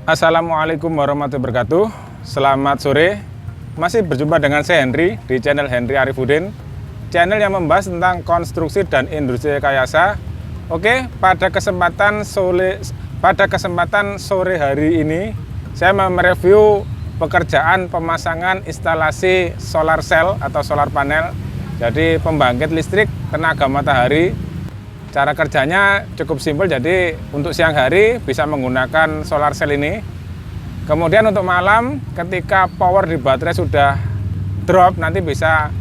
Assalamualaikum warahmatullahi wabarakatuh. Selamat sore. Masih berjumpa dengan saya Henry di channel Henry Arifudin, channel yang membahas tentang konstruksi dan industri rekayasa. Oke, pada kesempatan sore hari ini saya mau mereview pekerjaan pemasangan instalasi solar cell atau solar panel. Jadi pembangkit listrik tenaga matahari. Cara kerjanya cukup simpel, jadi untuk siang hari bisa menggunakan solar cell ini. Kemudian untuk malam ketika power di baterai sudah drop, nanti bisa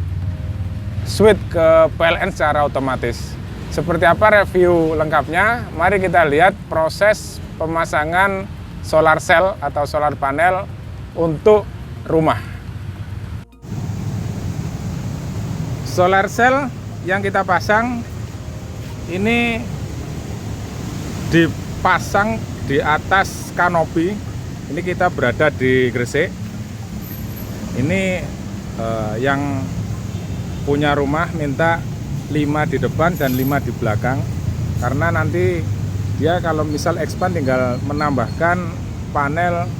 switch ke PLN secara otomatis. Seperti apa review lengkapnya? Mari kita lihat proses pemasangan solar cell atau solar panel untuk rumah. Solar cell yang kita pasang ini dipasang di atas kanopi. Ini kita berada di Gresik. Ini yang punya rumah minta 5 di depan dan 5 di belakang, karena nanti dia kalau misal expand tinggal menambahkan panel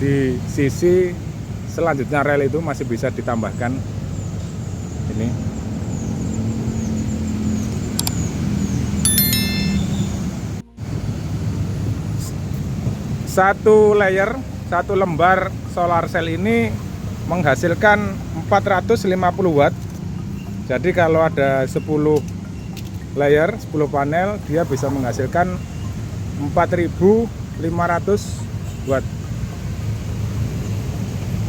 di sisi selanjutnya rel itu masih bisa ditambahkan. Ini satu lembar solar cell ini menghasilkan 450 watt. Jadi kalau ada 10 layer, 10 panel, dia bisa menghasilkan 4500 watt.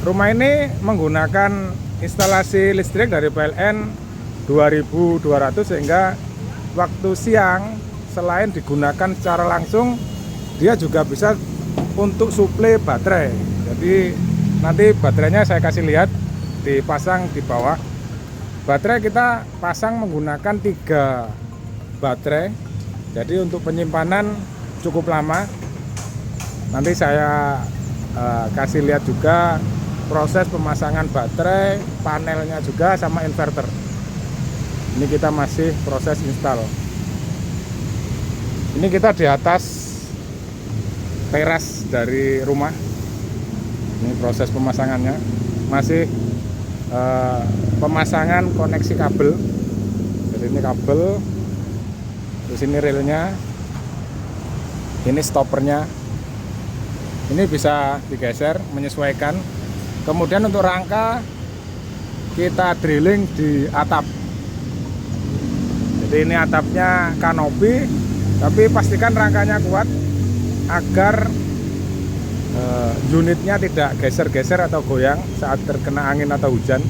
Rumah ini menggunakan instalasi listrik dari PLN 2200, sehingga waktu siang selain digunakan secara langsung, dia juga bisa untuk suplai baterai. Jadi nanti baterainya saya kasih lihat, dipasang di bawah. Baterai kita pasang menggunakan 3 baterai, jadi untuk penyimpanan cukup lama. Nanti saya kasih lihat juga proses pemasangan baterai, panelnya juga, sama inverter. Ini kita masih proses install. Ini kita di atas teras dari rumah. Ini proses pemasangannya, masih pemasangan koneksi kabel. Jadi ini kabel, terus ini relnya, ini stoppernya. Ini bisa digeser menyesuaikan. Kemudian untuk rangka kita drilling di atap. Jadi ini atapnya kanopi, tapi pastikan rangkanya kuat agar unitnya tidak geser-geser atau goyang saat terkena angin atau hujan.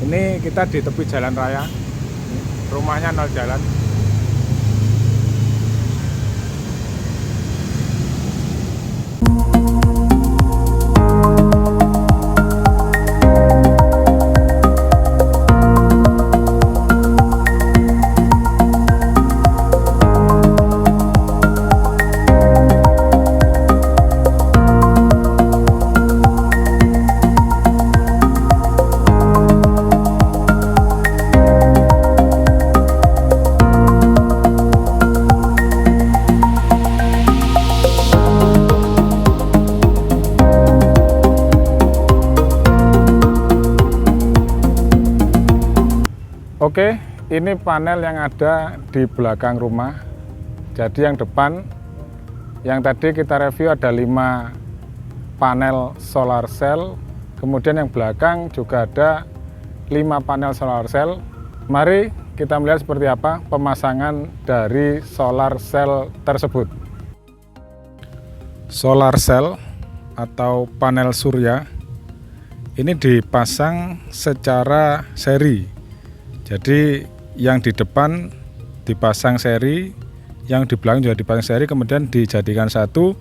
Ini kita di tepi jalan raya, rumahnya 0 jalan. Oke, ini panel yang ada di belakang rumah. Jadi yang depan, yang tadi kita review ada 5 panel solar cell. Kemudian yang belakang juga ada 5 panel solar cell. Mari kita melihat seperti apa pemasangan dari solar cell tersebut. Solar cell atau panel surya ini dipasang secara seri. Jadi yang di depan dipasang seri, yang di belakang juga dipasang seri, kemudian dijadikan satu,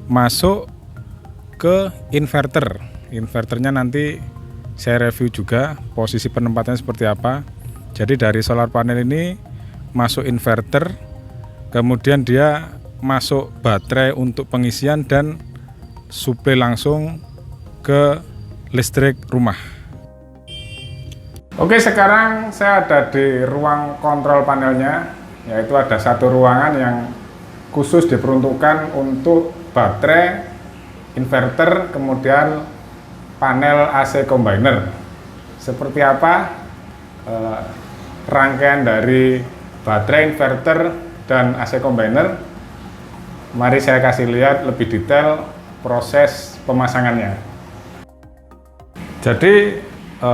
masuk ke inverter. Inverternya nanti saya review juga posisi penempatannya seperti apa. Jadi dari solar panel ini masuk inverter, kemudian dia masuk baterai untuk pengisian dan suplai langsung ke listrik rumah. Oke, sekarang saya ada di ruang kontrol panelnya, yaitu ada satu ruangan yang khusus diperuntukkan untuk baterai, inverter, kemudian panel AC combiner. Seperti apa rangkaian dari baterai, inverter, dan AC combiner? Mari saya kasih lihat lebih detail proses pemasangannya. Jadi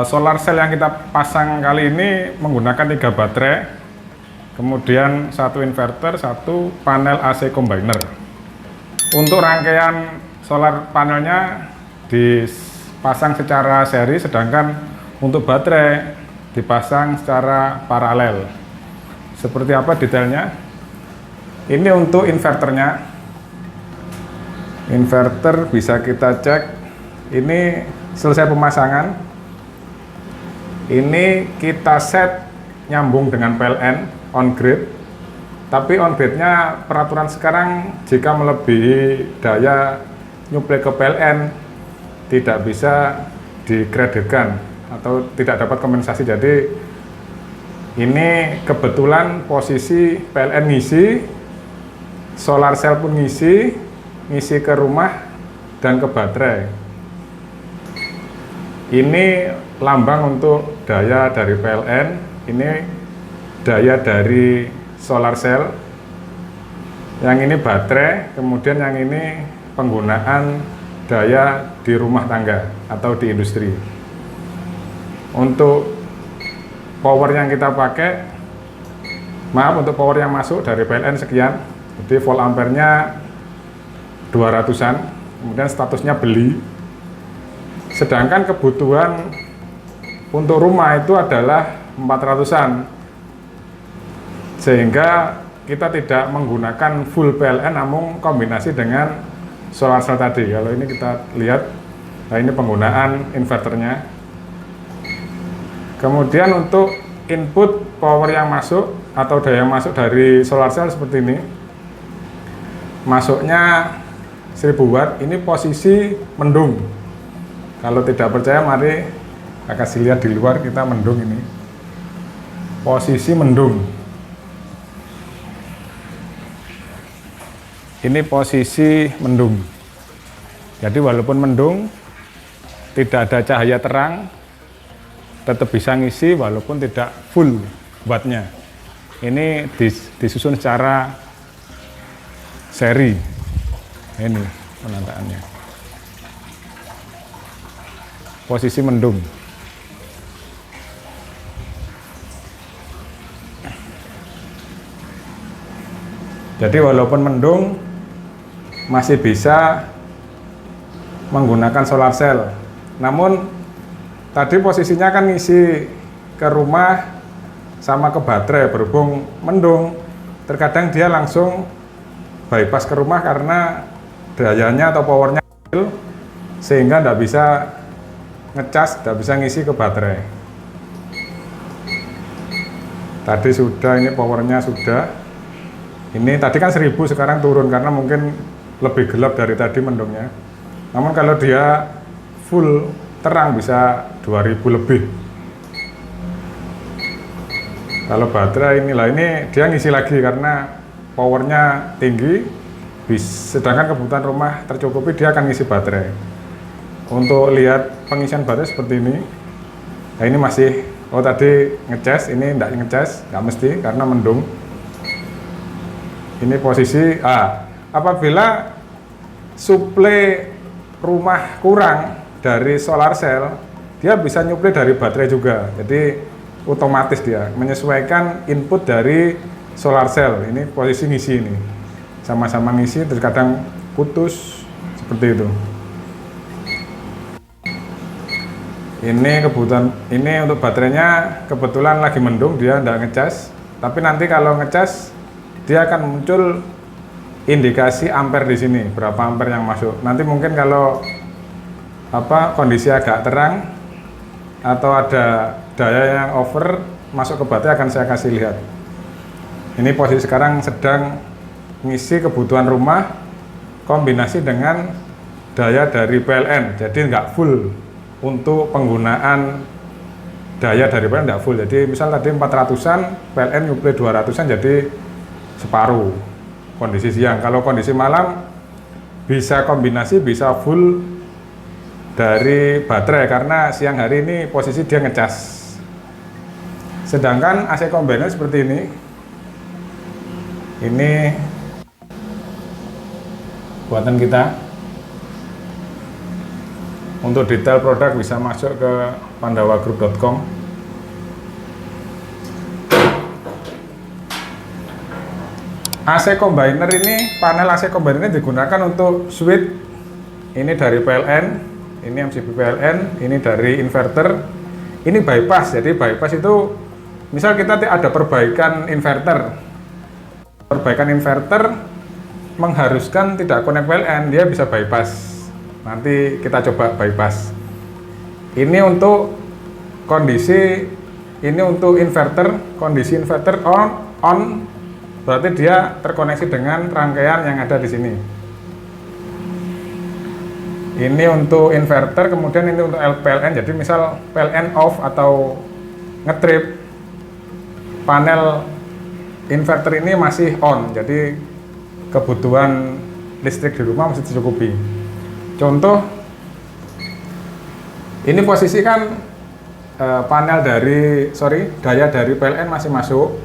solar cell yang kita pasang kali ini menggunakan 3 baterai, kemudian 1 inverter, 1 panel AC combiner. Untuk rangkaian solar panelnya dipasang secara seri, sedangkan untuk baterai dipasang secara paralel. Seperti apa detailnya? Ini untuk inverternya. Inverter bisa kita cek. Ini selesai pemasangan. Ini kita set nyambung dengan PLN on grid. Tapi on grid-nya peraturan sekarang jika melebihi daya nyuplai ke PLN tidak bisa dikreditkan atau tidak dapat kompensasi. Jadi ini kebetulan posisi PLN ngisi, solar cell pun ngisi ke rumah dan ke baterai. Ini lambang untuk daya dari PLN, ini daya dari solar cell, yang ini baterai, kemudian yang ini penggunaan daya di rumah tangga atau di industri. Untuk power yang kita pakai, untuk power yang masuk dari PLN sekian, jadi volt ampere-nya 200-an, kemudian statusnya beli. Sedangkan kebutuhan untuk rumah itu adalah 400-an. Sehingga kita tidak menggunakan full PLN, namun kombinasi dengan solar cell tadi. Kalau ini kita lihat, nah ini penggunaan inverternya. Kemudian untuk input power yang masuk atau daya yang masuk dari solar cell seperti ini, masuknya 1000 watt. Ini posisi mendung. Kalau tidak percaya, mari saya kasih lihat di luar, kita mendung ini. Posisi mendung. Ini posisi mendung. Jadi walaupun mendung, tidak ada cahaya terang, tetap bisa ngisi walaupun tidak full wattnya. Ini disusun secara seri. Ini penataannya. Posisi mendung. Jadi walaupun mendung, masih bisa menggunakan solar cell. Namun tadi posisinya kan ngisi ke rumah sama ke baterai, berhubung mendung, terkadang dia langsung bypass ke rumah karena dayanya atau powernya kecil, sehingga tidak bisa ngecas, tidak bisa ngisi ke baterai. Tadi sudah, ini powernya sudah. Ini tadi kan 1000, sekarang turun karena mungkin lebih gelap dari tadi mendungnya. Namun kalau dia full terang bisa 2000 lebih. Kalau baterai ini dia ngisi lagi karena powernya tinggi, sedangkan kebutuhan rumah tercukupi, dia akan ngisi baterai. Untuk lihat pengisian baterai seperti ini. Nah ini masih, tadi ngecas, ini enggak ngecas, nggak mesti karena mendung. Ini posisi apabila suplai rumah kurang dari solar cell, dia bisa nyuplai dari baterai juga. Jadi otomatis dia menyesuaikan input dari solar cell. Ini posisi ngisi ini, sama-sama ngisi, terus kadang putus seperti itu. Ini kebutuhan, ini untuk baterainya kebetulan lagi mendung, dia tidak ngecas. Tapi nanti kalau ngecas, dia akan muncul indikasi ampere di sini, berapa ampere yang masuk. Nanti mungkin kalau kondisi agak terang atau ada daya yang over masuk ke baterai akan saya kasih lihat. Ini posisi sekarang sedang ngisi kebutuhan rumah kombinasi dengan daya dari PLN, jadi nggak full untuk penggunaan daya dari PLN, nggak full. Jadi misal tadi 400-an, PLN nyuplai 200-an, jadi separuh kondisi siang. Kalau kondisi malam bisa kombinasi, bisa full dari baterai, karena siang hari ini posisi dia ngecas. Sedangkan AC combiner seperti ini buatan kita. Untuk detail produk bisa masuk ke pandawagroup.com. AC combiner ini, panel AC combiner ini digunakan untuk switch. Ini dari PLN, ini MCB PLN, ini dari inverter, ini bypass. Jadi bypass itu misal kita ada perbaikan inverter. Perbaikan inverter mengharuskan tidak connect PLN, dia bisa bypass. Nanti kita coba bypass. Ini untuk kondisi, ini untuk inverter, kondisi inverter on, berarti dia terkoneksi dengan rangkaian yang ada di sini. Ini untuk inverter, kemudian ini untuk PLN. Jadi misal PLN off atau ngetrip, panel inverter ini masih on, jadi kebutuhan listrik di rumah masih dicukupi. Contoh, ini posisi kan daya dari PLN masih masuk.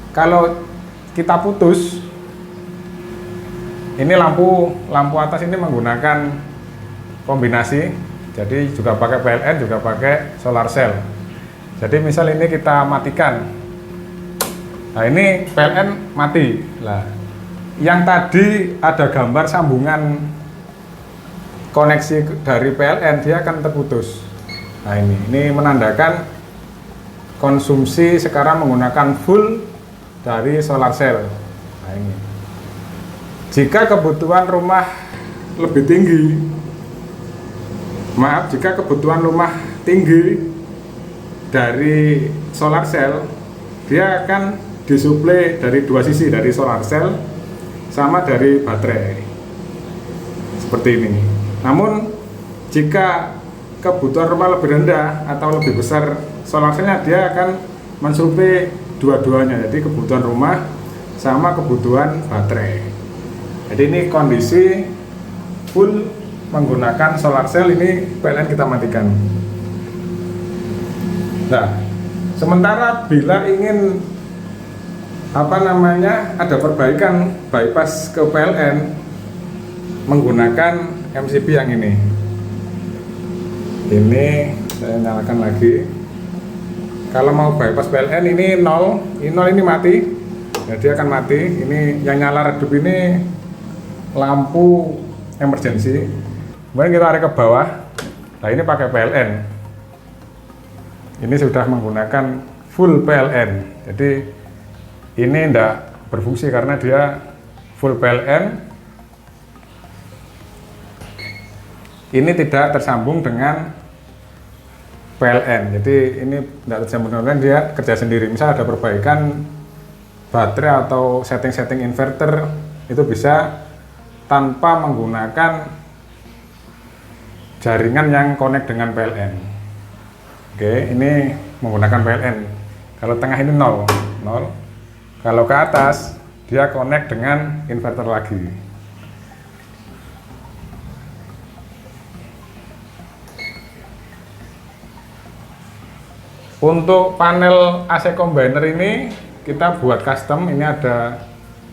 Kalau kita putus, ini lampu atas ini menggunakan kombinasi, jadi juga pakai PLN, juga pakai solar cell. Jadi misal ini kita matikan, nah ini PLN mati. Lah, yang tadi ada gambar sambungan koneksi dari PLN, dia akan terputus. Nah ini menandakan konsumsi sekarang menggunakan full dari solar cell. Nah ini, jika kebutuhan rumah lebih tinggi, jika kebutuhan rumah tinggi dari solar cell, dia akan disuplai dari dua sisi, dari solar cell sama dari baterai, seperti ini. Namun jika kebutuhan rumah lebih rendah atau lebih besar solar cell-nya, dia akan mensuplai dua-duanya, jadi kebutuhan rumah sama kebutuhan baterai. Jadi ini kondisi full menggunakan solar cell, ini PLN kita matikan. Nah, sementara bila ingin ada perbaikan bypass ke PLN menggunakan MCB yang ini saya nyalakan lagi. Kalau mau bypass PLN ini 0 ini mati, jadi akan mati. Ini yang nyala redup ini lampu emergency. Kemudian kita tarik ke bawah, nah ini pakai PLN, ini sudah menggunakan full PLN. Jadi ini tidak berfungsi karena dia full PLN. Ini tidak tersambung dengan PLN, jadi ini tidak tersambung dengan PLN, dia kerja sendiri. Misal ada perbaikan baterai atau setting-setting inverter, itu bisa tanpa menggunakan jaringan yang connect dengan PLN. Oke, ini menggunakan PLN. Kalau tengah ini 0. Kalau ke atas, dia connect dengan inverter lagi. Untuk panel AC combiner ini kita buat custom, ini ada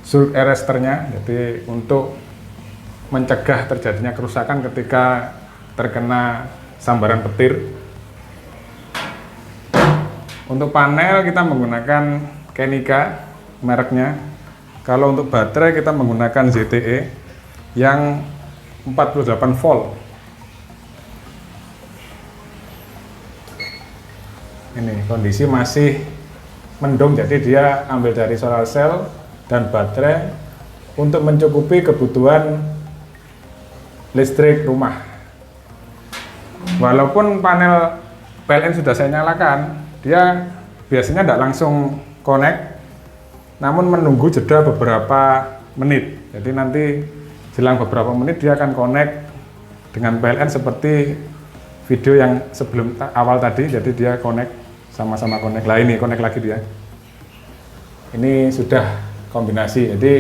surge arrestor-nya, jadi untuk mencegah terjadinya kerusakan ketika terkena sambaran petir. Untuk panel kita menggunakan Kenika mereknya. Kalau untuk baterai kita menggunakan ZTE yang 48 volt. Ini kondisi masih mendung, jadi dia ambil dari solar cell dan baterai untuk mencukupi kebutuhan listrik rumah. Walaupun panel PLN sudah saya nyalakan, dia biasanya tidak langsung connect, namun menunggu jeda beberapa menit. Jadi nanti jelang beberapa menit dia akan connect dengan PLN seperti video yang sebelum awal tadi. Jadi dia connect, sama-sama connect. Lah ini connect lagi dia. Ini sudah kombinasi. Jadi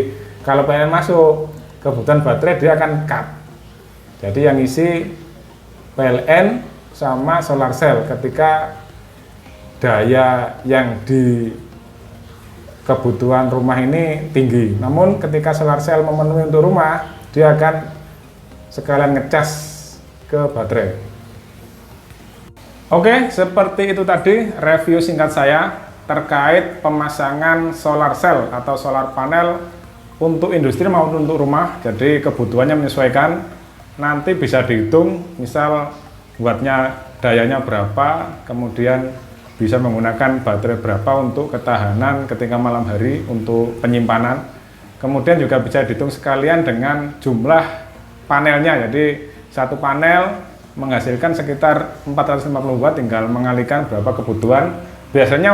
kalau PLN masuk, kebutuhan baterai dia akan cut. Jadi yang isi PLN sama solar cell ketika daya yang di kebutuhan rumah ini tinggi. Namun ketika solar cell memenuhi untuk rumah, dia akan sekalian ngecas ke baterai. Oke, seperti itu tadi review singkat saya terkait pemasangan solar cell atau solar panel untuk industri maupun untuk rumah. Jadi kebutuhannya menyesuaikan, nanti bisa dihitung misal buatnya dayanya berapa, kemudian bisa menggunakan baterai berapa untuk ketahanan ketika malam hari untuk penyimpanan. Kemudian juga bisa dihitung sekalian dengan jumlah panelnya. Jadi satu panel menghasilkan sekitar 450 watt, tinggal mengalihkan berapa kebutuhan. Biasanya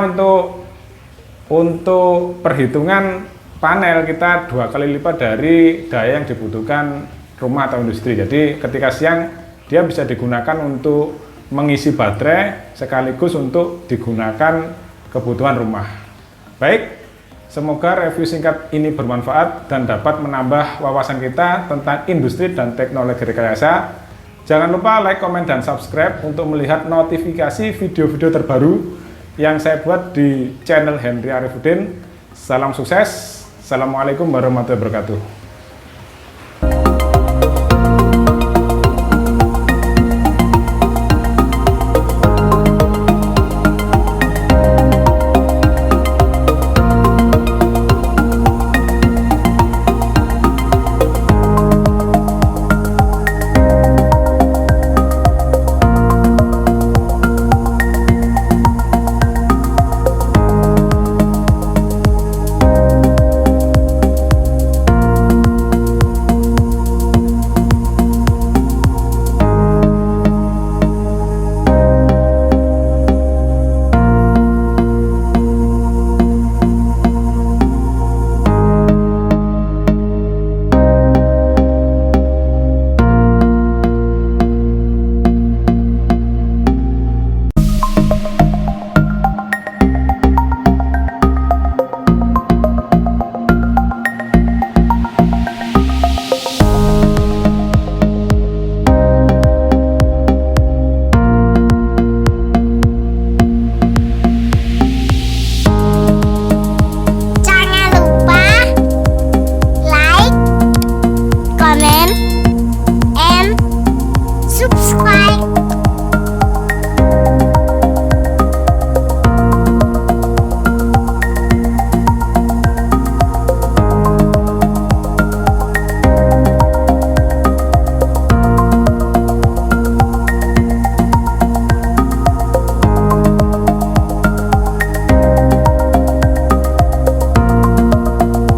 untuk perhitungan panel kita 2 kali lipat dari daya yang dibutuhkan rumah atau industri. Jadi ketika siang dia bisa digunakan untuk mengisi baterai sekaligus untuk digunakan kebutuhan rumah. Baik, semoga review singkat ini bermanfaat dan dapat menambah wawasan kita tentang industri dan teknologi rekayasa. Jangan lupa like, komen, dan subscribe untuk melihat notifikasi video-video terbaru yang saya buat di channel Henry Arifudin. Salam sukses. Assalamualaikum warahmatullahi wabarakatuh.